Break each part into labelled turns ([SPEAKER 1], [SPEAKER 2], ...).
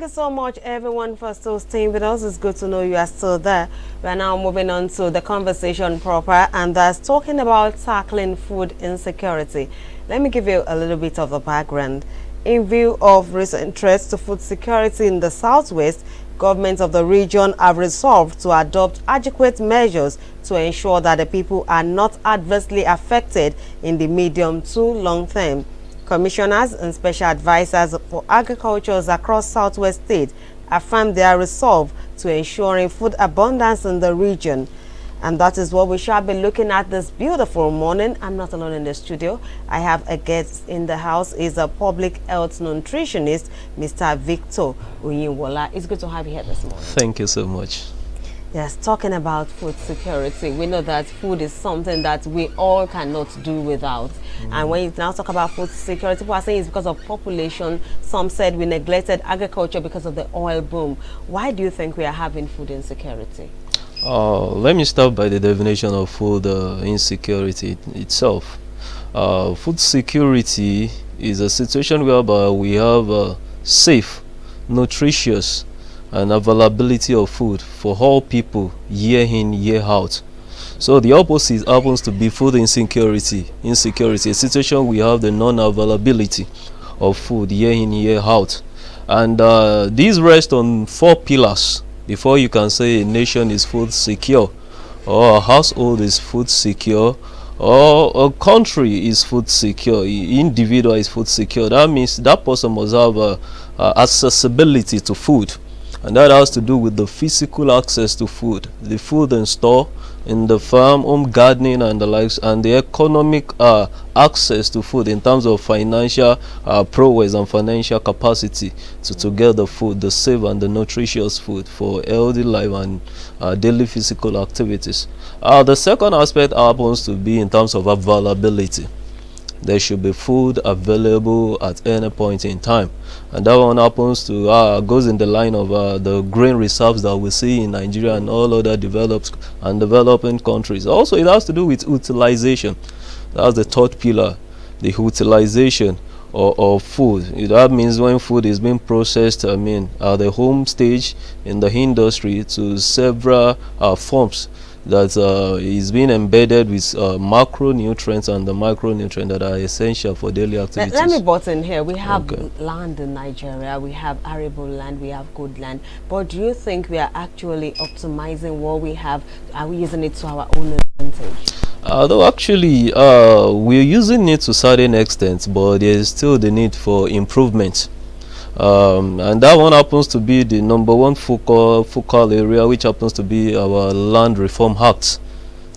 [SPEAKER 1] Thank you so much, everyone, for still staying with us. It's good to know you are still there. We're now moving on to the conversation proper, and that's talking about tackling food insecurity. Let me give you a little bit of the background. In view of recent threats to food security in the southwest, governments of the region have resolved to adopt adequate measures to ensure that the people are not adversely affected in the medium to long term. Commissioners and special advisors for agriculture across southwest states affirmed their resolve to ensuring food abundance in the region. And that is what we shall be looking at this beautiful morning. I'm not alone in the studio. I have a guest in the house. Is a public health nutritionist, Mr. Victor Uyinwola. It's good to have you here this morning.
[SPEAKER 2] Thank you so much.
[SPEAKER 1] Yes, talking about food security, we know that food is something that we all cannot do without. And when you now talk about food security, people are saying it's because of population. Some said we neglected agriculture because of the oil boom. Why do you think we are having food insecurity?
[SPEAKER 2] Let me start by the definition of food insecurity itself. Food security is a situation whereby we have safe, nutritious, and availability of food for all people year in, year out. So the opposite happens to be food insecurity. A situation we have the non-availability of food year in, year out. And these rest on 4 pillars before you can say a nation is food secure, or a household is food secure, or a country is food secure, individual is food secure. That means that person must have accessibility to food. And that has to do with the physical access to food, the food in store, in the farm, home gardening and the likes, and the economic access to food in terms of financial prowess and financial capacity to get the food, the safe and the nutritious food for healthy life and daily physical activities. The second aspect happens to be in terms of availability. There should be food available at any point in time, and that one happens to goes in the line of the grain reserves that we see in Nigeria and all other developed and developing countries. Also, it has to do with utilization. That's the third pillar, the utilization of food. That means when food is being processed, at the home stage, in the industry, to several forms that is being embedded with macronutrients and the micronutrients that are essential for daily activities.
[SPEAKER 1] Let me butt in here. We have land in Nigeria, we have arable land, we have good land. But do you think we are actually optimizing what we have? Are we using it to our own advantage?
[SPEAKER 2] Though actually, we're using it to a certain extent, but there's still the need for improvement. And that one happens to be the number one focal area, which happens to be our Land Reform Act.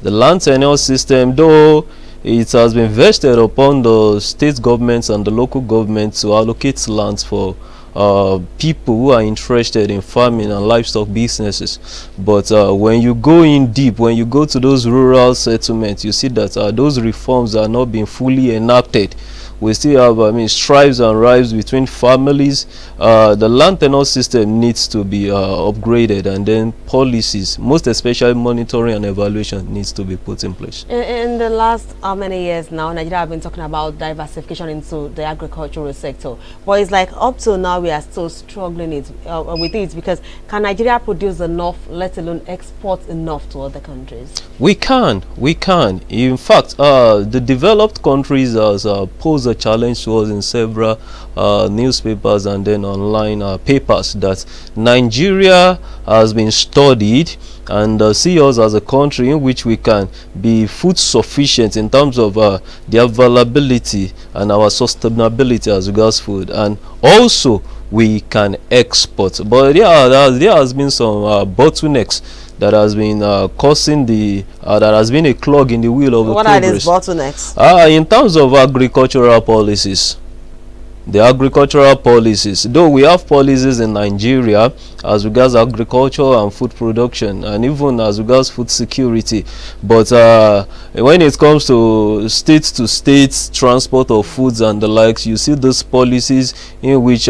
[SPEAKER 2] The land tenure system, though it has been vested upon the state governments and the local governments to allocate lands for people who are interested in farming and livestock businesses. But when you go in deep, when you go to those rural settlements, you see that those reforms are not being fully enacted. We still have strives and rifts between families. The land tenure system needs to be upgraded, and then policies, most especially monitoring and evaluation, needs to be put in place.
[SPEAKER 1] In the last how many years now, Nigeria have been talking about diversification into the agricultural sector, but it's like up till now we are still struggling with it, because can Nigeria produce enough, let alone export enough to other countries? We can. In fact, the developed countries has posed a challenge to us in several newspapers and then online papers that Nigeria has been studied and see us as a country in which we can be food sufficient in terms of the availability and our sustainability as regards food, and also we can export. But there has been some bottlenecks that has been causing that has been a clog in the wheel of the progress. What are these bottlenecks?
[SPEAKER 2] In terms of agricultural policies. The agricultural policies, though we have policies in Nigeria as regards agriculture and food production, and even as regards food security, but when it comes to state transport of foods and the likes, you see those policies in which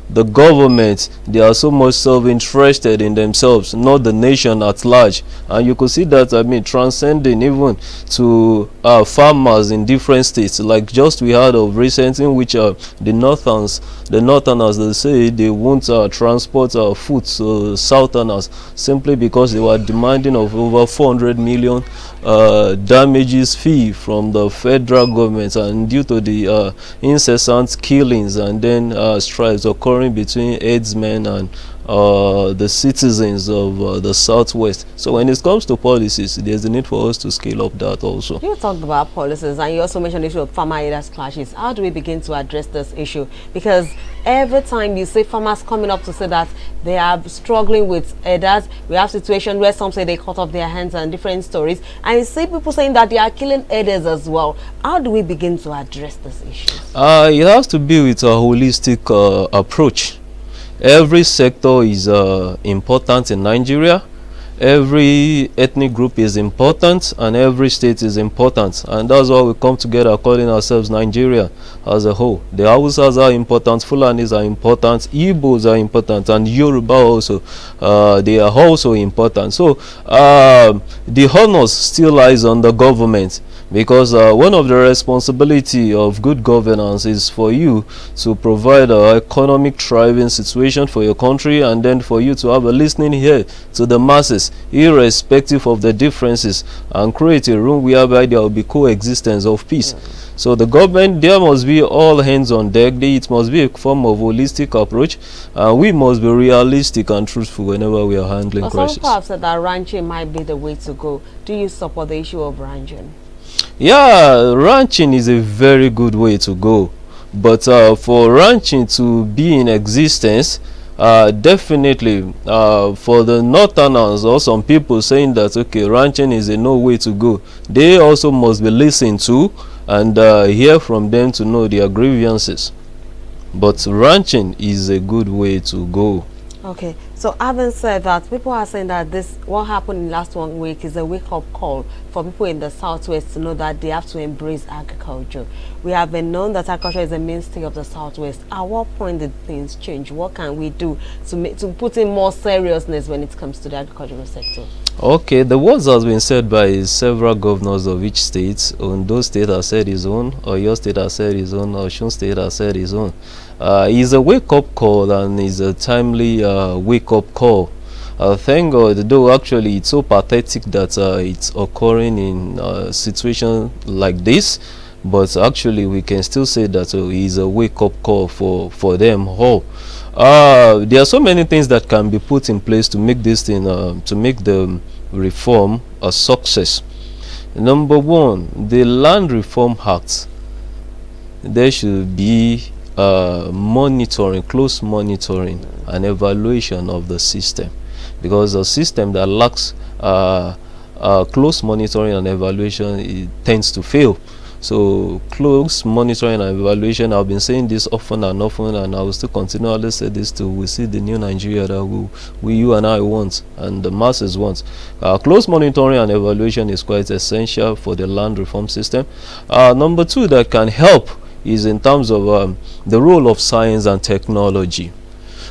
[SPEAKER 2] the government, they are so much self-interested in themselves, not the nation at large. And you could see that, I mean, transcending even to farmers in different states. Like just we heard of recent, in which the northerners, they say they won't transport food to southerners simply because they were demanding of over 400 million damages fee from the federal government, and due to the incessant killings and then strikes occurring between herdsmen and the citizens of the southwest. So when it comes to policies, there's a need for us to scale up that also.
[SPEAKER 1] You talked about policies, and you also mentioned the issue of farmer leaders clashes. How do we begin to address this issue? Because every time you see farmers coming up to say that they are struggling with herders, we have situations where some say they cut off their hands and different stories, and you see people saying that they are killing herders as well. How do we begin to address this issue?
[SPEAKER 2] It has to be with a holistic approach. Every sector is important in Nigeria. Every ethnic group is important, and every state is important, and that's why we come together calling ourselves Nigeria as a whole. The Hausas are important, Fulanis are important, Igbos are important, and Yoruba also. They are also important. So the honors still lies on the government, because one of the responsibility of good governance is for you to provide an economic thriving situation for your country, and then for you to have a listening ear to the masses, irrespective of the differences, and create a room whereby there will be coexistence of peace. So the government, there must be all hands on deck. It must be a form of holistic approach, and we must be realistic and truthful whenever we are handling crisis.
[SPEAKER 1] Some people have said that ranching might be the way to go. Do you support the issue of ranching?
[SPEAKER 2] Yeah, ranching is a very good way to go, but for ranching to be in existence, definitely for the northerners or some people saying that okay, ranching is a no way to go, they also must be listened to and hear from them to know their grievances. But ranching is a good way to go.
[SPEAKER 1] Okay, so having said that, people are saying that this, what happened in last 1 week, is a wake-up call for people in the southwest to know that they have to embrace agriculture. We have been known that agriculture is a mainstay of the southwest. At what point did things change? What can we do to put in more seriousness when it comes to the agricultural sector? Okay,
[SPEAKER 2] the words has been said by several governors of each state. Ondo State has said his own, Oyo State has said his own, Osun State has said his own. It's a wake-up call, and it's a timely wake-up call. Thank God, though actually it's so pathetic that it's occurring in a situation like this, but actually we can still say that it's a wake-up call for them all. There are so many things that can be put in place to make this thing, to make the reform a success. Number one, the Land Reform Act. There should be monitoring, close monitoring and evaluation of the system, because a system that lacks close monitoring and evaluation, it tends to fail. So close monitoring and evaluation, I've been saying this often and often, and I will still continually say this till we see the new Nigeria that you and I want and the masses want. Close monitoring and evaluation is quite essential for the land reform system. Number two that can help is in terms of the role of science and technology.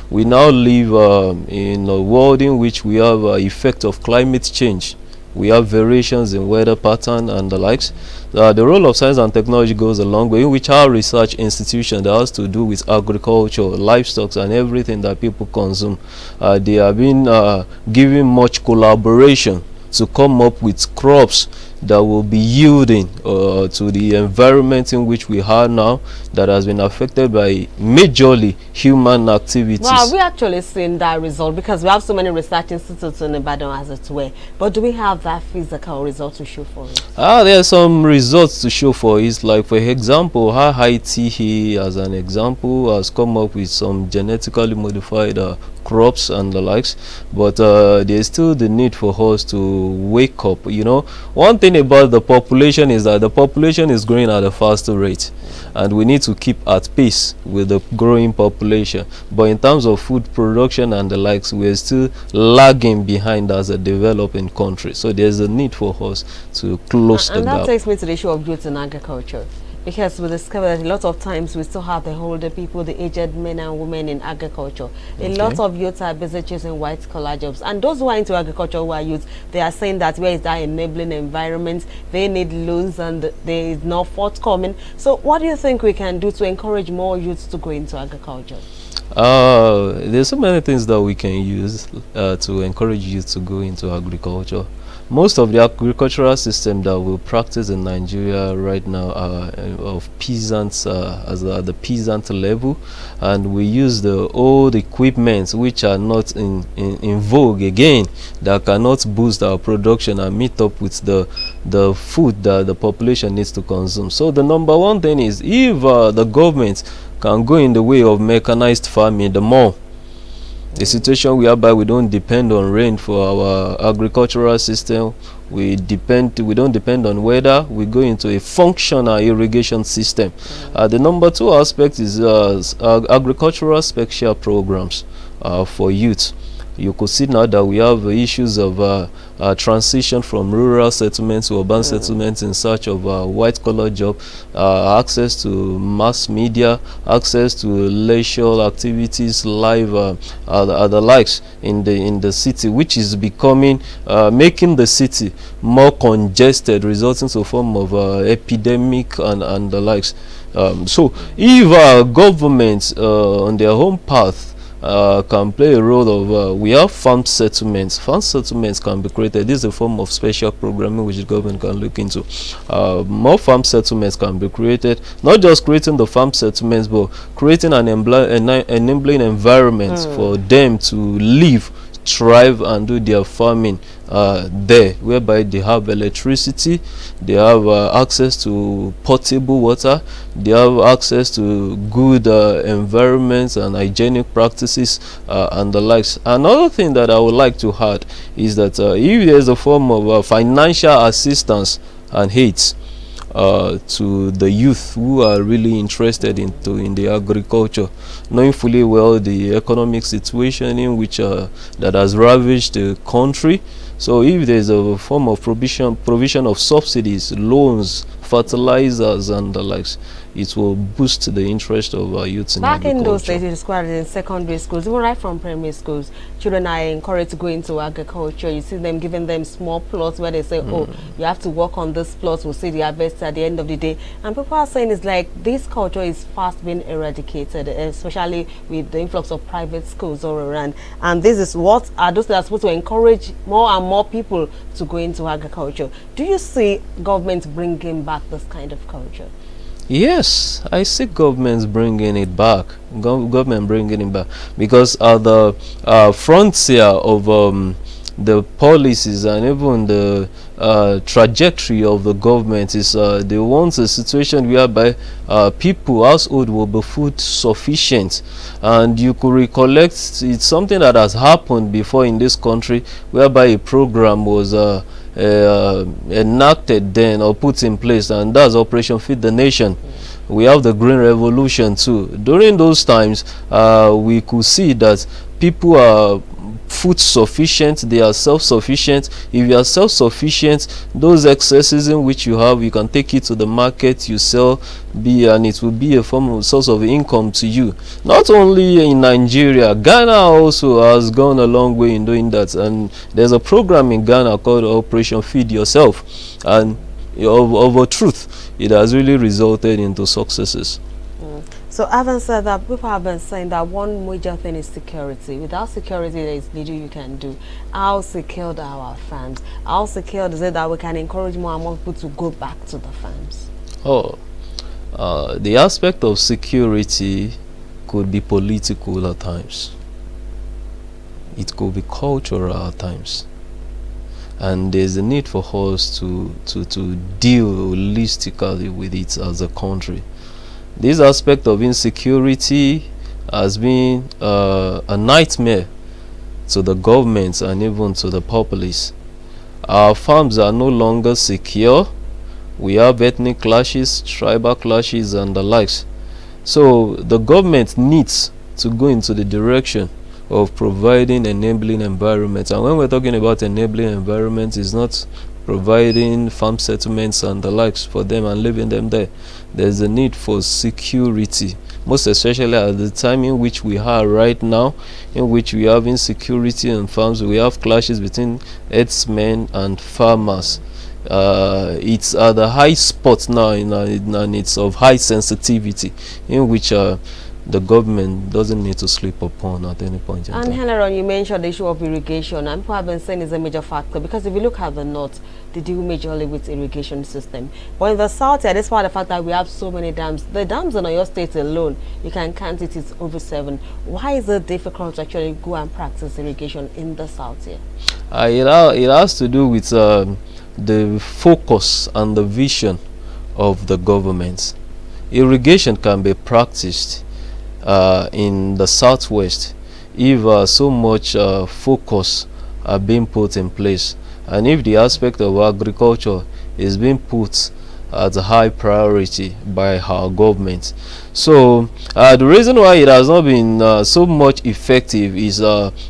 [SPEAKER 2] We now live in a world in which we have effect of climate change. We have variations in weather pattern and the likes. The role of science and technology goes a long way, in which our research institution that has to do with agriculture, livestock, and everything that people consume, they have been given much collaboration to come up with crops that will be yielding to the environment in which we are now, that has been affected by majorly human activities.
[SPEAKER 1] Well, we actually seen that result, because we have so many research institutes in Ibadan as it were. But do we have that physical result to show for it?
[SPEAKER 2] There are some results to show for it. Like for example, IITA as an example has come up with some genetically modified crops and the likes, but there's still the need for us to wake up. You know, one thing about the population is that the population is growing at a faster rate, and we need to keep at pace with the growing population. But in terms of food production and the likes, we're still lagging behind as a developing country. So there's a need for us to close the gap.
[SPEAKER 1] And that takes me to the issue of youth in agriculture. Because we discover that a lot of times we still have the older people, the aged men and women in agriculture. A lot of youths are busy chasing white collar jobs. And those who are into agriculture who are youth, they are saying that where is that enabling environment? They need loans and there is no forthcoming. So what do you think we can do to encourage more youths to go into agriculture?
[SPEAKER 2] There's so many things that we can use to encourage youth to go into agriculture. Most of the agricultural system that we practice in Nigeria right now are of peasants, at the peasant level, and we use the old equipment which are not in vogue again, that cannot boost our production and meet up with the food that the population needs to consume. So the number one thing is, if the government can go in the way of mechanized farming, the more the situation whereby we don't depend on rain for our agricultural system, we don't depend on weather, we go into a functional irrigation system. The number two aspect is agricultural special programs for youth. You could see now that we have issues of transition from rural settlements to urban settlements in search of white-collar job, access to mass media, access to leisure activities, live the likes in the city, which is becoming making the city more congested, resulting to a form of epidemic and the likes. So if governments on their own path can play a role of we have farm settlements. Farm settlements can be created. This is a form of special programming which the government can look into. More farm settlements can be created, not just creating the farm settlements, but creating an enabling environment for them to live, thrive and do their farming there, whereby they have electricity, they have access to potable water, they have access to good environments and hygienic practices and the likes. Another thing that I would like to add is that if there is a form of financial assistance and aid to the youth who are really interested in the agriculture, knowing fully well the economic situation in which that has ravaged the country. So if there's a form of provision of subsidies, loans, fertilizers and the likes, it will boost the interest of our youths in agriculture.
[SPEAKER 1] Back in those days, it was quite in secondary schools, even right from primary schools, children are encouraged to go into agriculture. You see them giving them small plots where they say, oh, you have to work on this plot, we'll see the harvest at the end of the day. And people are saying it's like this culture is fast being eradicated, especially with the influx of private schools all around. And this is what are those that are supposed to encourage more and more people to go into agriculture. Do you see government bringing back this kind of culture?
[SPEAKER 2] Yes, I see governments bringing it back. Government bringing it back, because at the frontier of the policies and even the trajectory of the government is they want a situation whereby household will be food sufficient. And you could recollect, it's something that has happened before in this country, whereby a program was enacted then or put in place, and that's Operation Feed the Nation. We have the Green Revolution too. During those times, we could see that people are food sufficient, they are self-sufficient. If you are self-sufficient, those excesses in which you have, you can take it to the market, you sell, and it will be a form of source of income to you. Not only in Nigeria, Ghana also has gone a long way in doing that, and there's a program in Ghana called Operation Feed Yourself, and of a truth, it has really resulted into successes.
[SPEAKER 1] So having said that, people have been saying that one major thing is security. Without security, there is little you can do. How secured are our farms? How secured is it that we can encourage more and more people to go back to the farms?
[SPEAKER 2] The aspect of security could be political at times. It could be cultural at times. And there's a need for us to deal holistically with it as a country. This aspect of insecurity has been a nightmare to the governments and even to the populace. Our farms are no longer secure. We have ethnic clashes, tribal clashes and the likes. So the government needs to go into the direction of providing enabling environments. And when we're talking about enabling environments, it's not providing farm settlements and the likes for them and leaving them there. There's a need for security, most especially at the time in which we are right now, in which we have insecurity in farms. We have clashes between herdsmen and farmers. It's at the high spot now, and it's of high sensitivity, in which the government doesn't need to sleep upon at any point in time.
[SPEAKER 1] And Helen, you mentioned the issue of irrigation, and people have been saying is a major factor, because if you look at the north, they deal majorly with irrigation system. But in the south, yeah, despite the fact that we have so many dams, the dams in your state alone, you can count it, it's over 7. Why is it difficult to actually go and practice irrigation in the south here?
[SPEAKER 2] It has to do with the focus and the vision of the government. Irrigation can be practiced in the southwest if so much focus are being put in place, and if the aspect of agriculture is being put as a high priority by our government. So the reason why it has not been so much effective is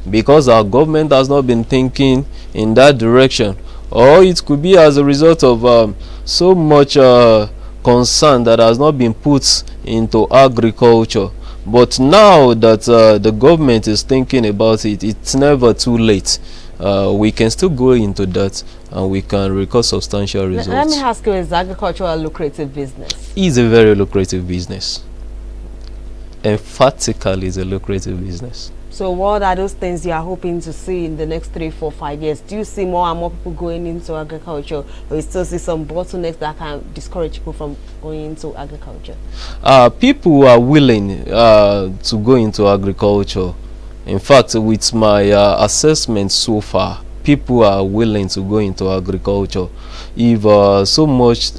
[SPEAKER 2] because our government has not been thinking in that direction, or it could be as a result of so much concern that has not been put into agriculture. But now that the government is thinking about it, it's never too late. We can still go into that, and we can record substantial results.
[SPEAKER 1] Let me ask you, is agriculture a lucrative business?
[SPEAKER 2] It's a very lucrative business. Emphatically, it's a lucrative business.
[SPEAKER 1] So what are those things you are hoping to see in the next 3, 4, 5 years? Do you see more and more people going into agriculture, or you still see some bottlenecks that can discourage people from going into agriculture?
[SPEAKER 2] People are willing to go into agriculture. In fact, with my assessment so far, people are willing to go into agriculture if so much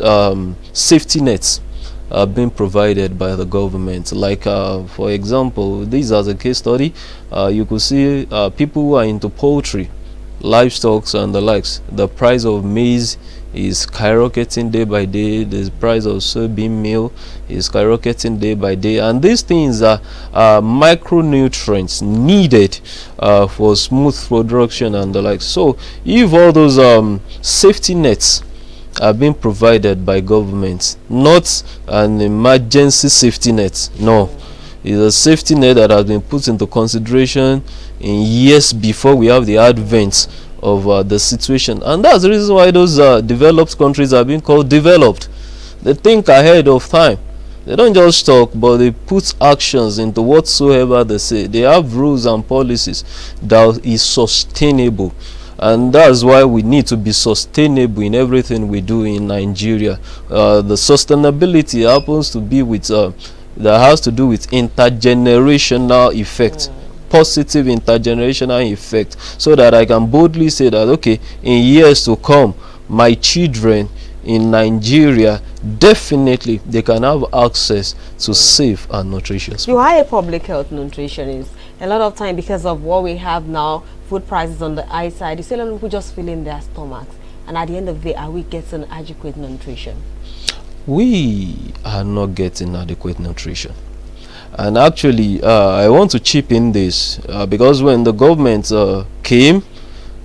[SPEAKER 2] safety nets are being provided by the government. Like for example, this as a case study, you could see people who are into poultry, livestock and the likes. The price of maize is skyrocketing day by day. The price of soybean meal is skyrocketing day by day, and these things are micronutrients needed for smooth production and the like. So if all those safety nets are being provided by government, not an emergency safety net, no, it's a safety net that has been put into consideration in years before we have the advent of the situation. And that's the reason why those developed countries are being called developed. They think ahead of time. They don't just talk, but they put actions into whatsoever they say. They have rules and policies that is sustainable. And that's why we need to be sustainable in everything we do in Nigeria. The sustainability happens to be with that has to do with intergenerational effect. Positive intergenerational effect, so that I can boldly say that, okay, in years to come, my children in Nigeria, definitely they can have access to safe and nutritious food.
[SPEAKER 1] You are a public health nutritionist. A lot of time, because of what we have now, food prices on the high side, you see a lot of people just filling their stomachs, and at the end of the day, are we getting adequate nutrition?
[SPEAKER 2] We are not getting adequate nutrition. And actually, I want to chip in this because when the government came,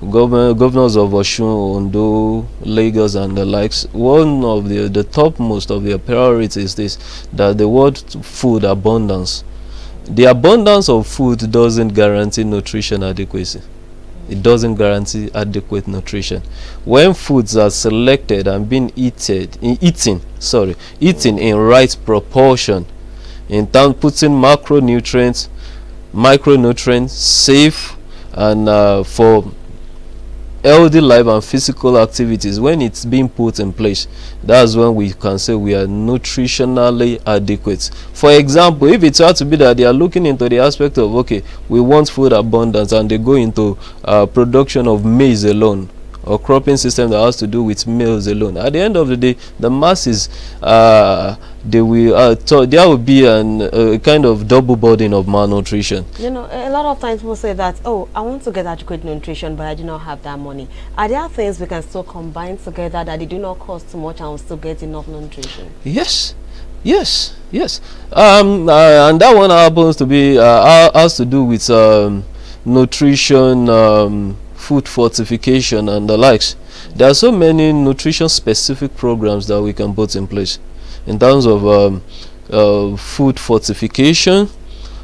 [SPEAKER 2] governors of Osun, Ondo, Lagos, and the likes, one of the topmost of their priorities is that the word food abundance. The abundance of food doesn't guarantee nutrition adequacy. It doesn't guarantee adequate nutrition. When foods are selected and being eaten in right proportion, in terms putting macronutrients, micronutrients, safe and for healthy life and physical activities, when it's being put in place, that's when we can say we are nutritionally adequate. For example, if it were to be that they are looking into the aspect of, okay, we want food abundance, and they go into production of maize alone, or cropping system that has to do with maize alone, at the end of the day, the masses there will be a kind of double burden of malnutrition.
[SPEAKER 1] You know, a lot of times people say that, oh, I want to get adequate nutrition, but I do not have that money. Are there things we can still combine together that they do not cost too much and will still get enough nutrition?
[SPEAKER 2] Yes. And that one happens to be has to do with nutrition food fortification and the likes. There are so many nutrition specific programs that we can put in place in terms of food fortification,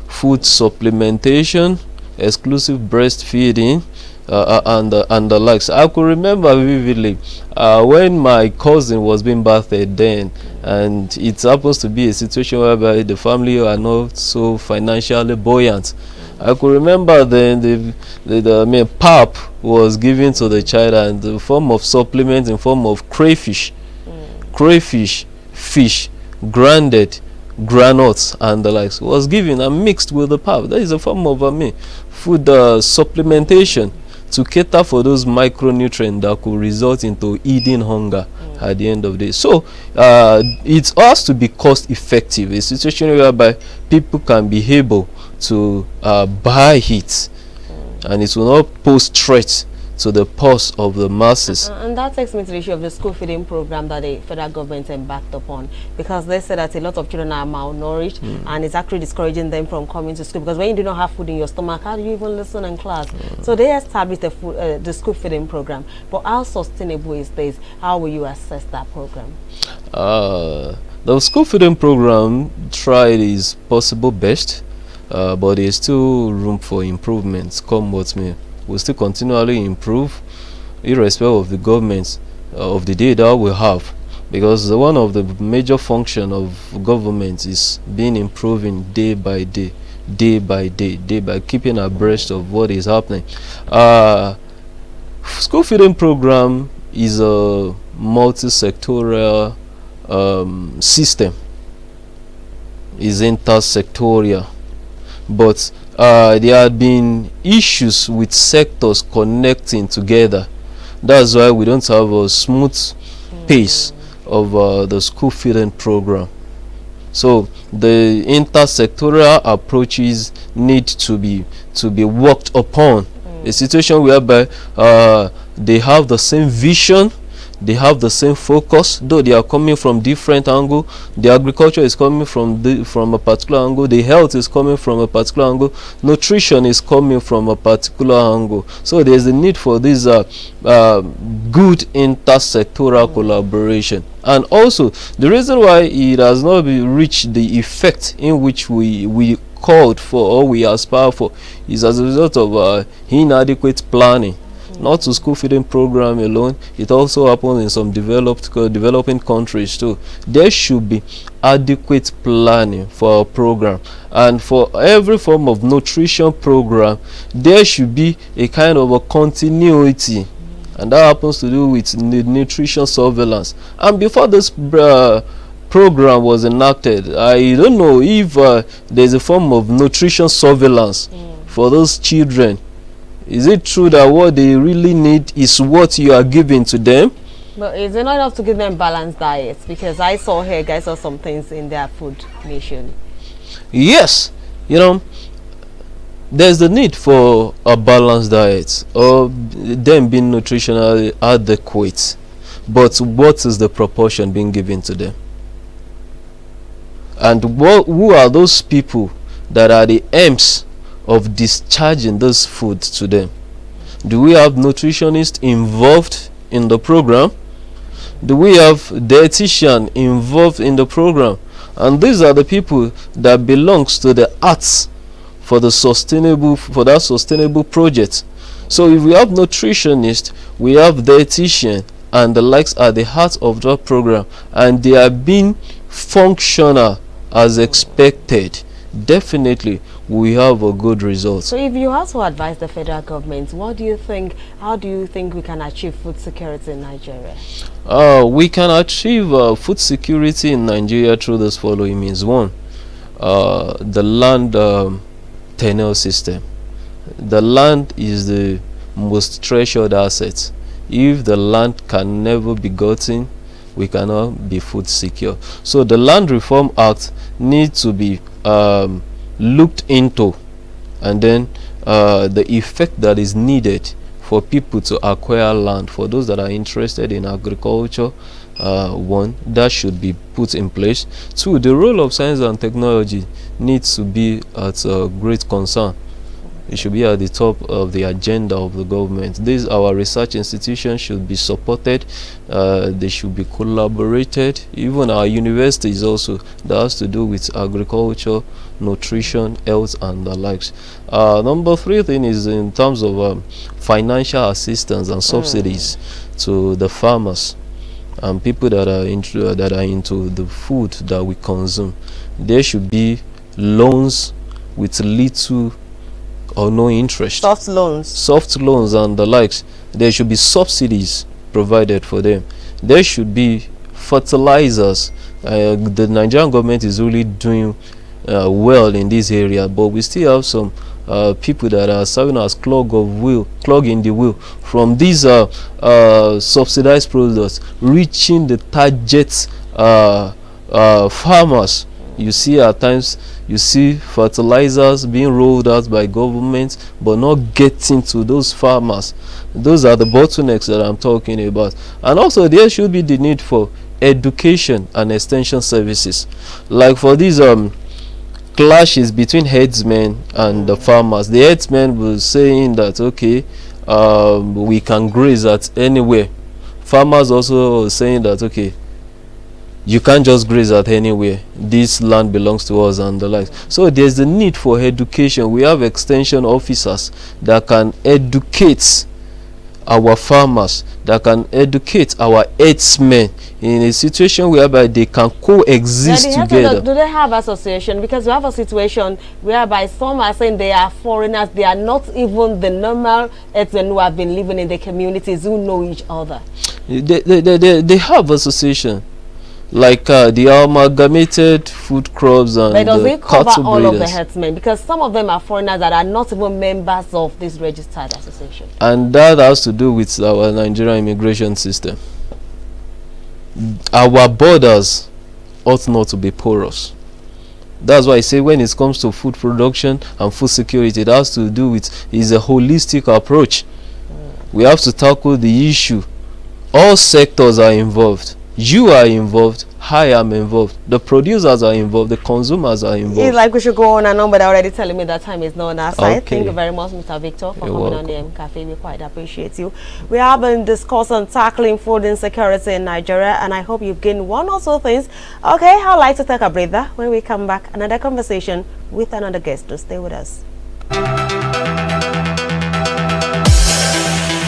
[SPEAKER 2] food supplementation, exclusive breastfeeding, and the likes. I could remember vividly when my cousin was being bathed then, and it happens to be a situation whereby the family are not so financially buoyant. I could remember then the pap was given to the child, and the form of supplement in form of crayfish, fish, grounded granules and the likes was given and mixed with the pap. That is a form of food supplementation to cater for those micronutrients that could result into eating hunger at the end of the day. So it has to be cost effective, a situation whereby people can be able to buy it, and it will not pose threat to the pulse of the masses.
[SPEAKER 1] And that takes me to the issue of the school feeding program that the federal government embarked upon, because they said that a lot of children are malnourished, and it's actually discouraging them from coming to school, because when you do not have food in your stomach, how do you even listen in class? So they established the school feeding program. But how sustainable is this? How will you assess that program?
[SPEAKER 2] The school feeding program tried its possible best, but there's still room for improvements, come what may. We'll still continually improve irrespective of the government of the day that we have, because one of the major function of government is being improving day by day, by keeping abreast of what is happening. School feeding program is a multi-sectorial system, is intersectorial, but there had been issues with sectors connecting together. That's why we don't have a smooth pace of the school feeding program. So the intersectorial approaches need to be worked upon. A situation whereby they have the same vision, they have the same focus, though they are coming from different angle. The agriculture is coming from a particular angle, the health is coming from a particular angle, nutrition is coming from a particular angle. So there is a need for this good intersectoral collaboration. And also the reason why it has not reached the effect in which we called for or we aspire for is as a result of inadequate planning. Not to school feeding program alone, it also happens in some developing countries too. There should be adequate planning for a program, and for every form of nutrition program there should be a kind of a continuity, and that happens to do with nutrition surveillance. And before this program was enacted, I don't know if there's a form of nutrition surveillance for those children. Is it true that what they really need is what you are giving to them?
[SPEAKER 1] But is it not enough to give them balanced diets? Because I saw here guys saw some things in their food nation.
[SPEAKER 2] Yes, there's the need for a balanced diet or them being nutritionally adequate, but what is the proportion being given to them? And who are those people that are the aims of discharging this food to them? Do we have nutritionists involved in the program? Do we have dietitian involved in the program? And these are the people that belongs to the arts for that sustainable project. So if we have nutritionists, we have dietitian, and the likes are the heart of that program, and they are being functional as expected, definitely we have a good result.
[SPEAKER 1] So if you also advise the federal government, how do you think we can achieve food security in Nigeria?
[SPEAKER 2] We can achieve food security in Nigeria through this following means. One, the land tenure system. The land is the most treasured asset. If the land can never be gotten, we cannot be food secure. So the Land Reform Act needs to be looked into, and then the effect that is needed for people to acquire land, for those that are interested in agriculture, one, that should be put in place. Two, the role of science and technology needs to be at great concern. It should be at the top of the agenda of the government. These our research institutions should be supported. They should be collaborated. Even our universities also, that has to do with agriculture, nutrition, health, and the likes. Number three thing is in terms of financial assistance and subsidies to the farmers and people that are into the food that we consume. There should be loans with little or no interest,
[SPEAKER 1] Soft loans
[SPEAKER 2] and the likes. There should be subsidies provided for them. There should be fertilizers. The Nigerian government is really doing well in this area, but we still have some people that are serving as clog in the wheel from these subsidized products reaching the target farmers. You see at times, you see fertilizers being rolled out by government but not getting to those farmers. Those are the bottlenecks that I'm talking about. And also there should be the need for education and extension services, like for these clashes between headsmen and the farmers. The headsmen were saying that okay, we can graze at anywhere. Farmers also saying that okay, you can't just graze at anywhere, this land belongs to us and the like. So there's the need for education. We have extension officers that can educate our farmers, that can educate our herdsmen in a situation whereby they can coexist together.
[SPEAKER 1] Do they have association? Because we have a situation whereby some are saying they are foreigners, they are not even the normal herdsmen who have been living in the communities who know each other.
[SPEAKER 2] They have association, like the amalgamated food crops and
[SPEAKER 1] but does it cover
[SPEAKER 2] cattle
[SPEAKER 1] all
[SPEAKER 2] breeders.
[SPEAKER 1] of the herdsmen? Because some of them are foreigners that are not even members of this registered association.
[SPEAKER 2] And that has to do with our Nigerian immigration system. Our borders ought not to be porous. That's why I say when it comes to food production and food security, it has to do with is a holistic approach. We have to tackle the issue. All sectors are involved. You are involved, I am involved, the producers are involved, the consumers are involved.
[SPEAKER 1] It's like we should go on and on, but they're already telling me that time is not on our side.
[SPEAKER 2] Okay.
[SPEAKER 1] Thank you very much, Mr. Victor, for
[SPEAKER 2] You're
[SPEAKER 1] coming
[SPEAKER 2] welcome.
[SPEAKER 1] on the M Cafe. We quite appreciate you. We have been discussing tackling food insecurity in Nigeria, and I hope you've gained one or two things. Okay, I'd like to take a breather. When we come back, another conversation with another guest. So stay with us.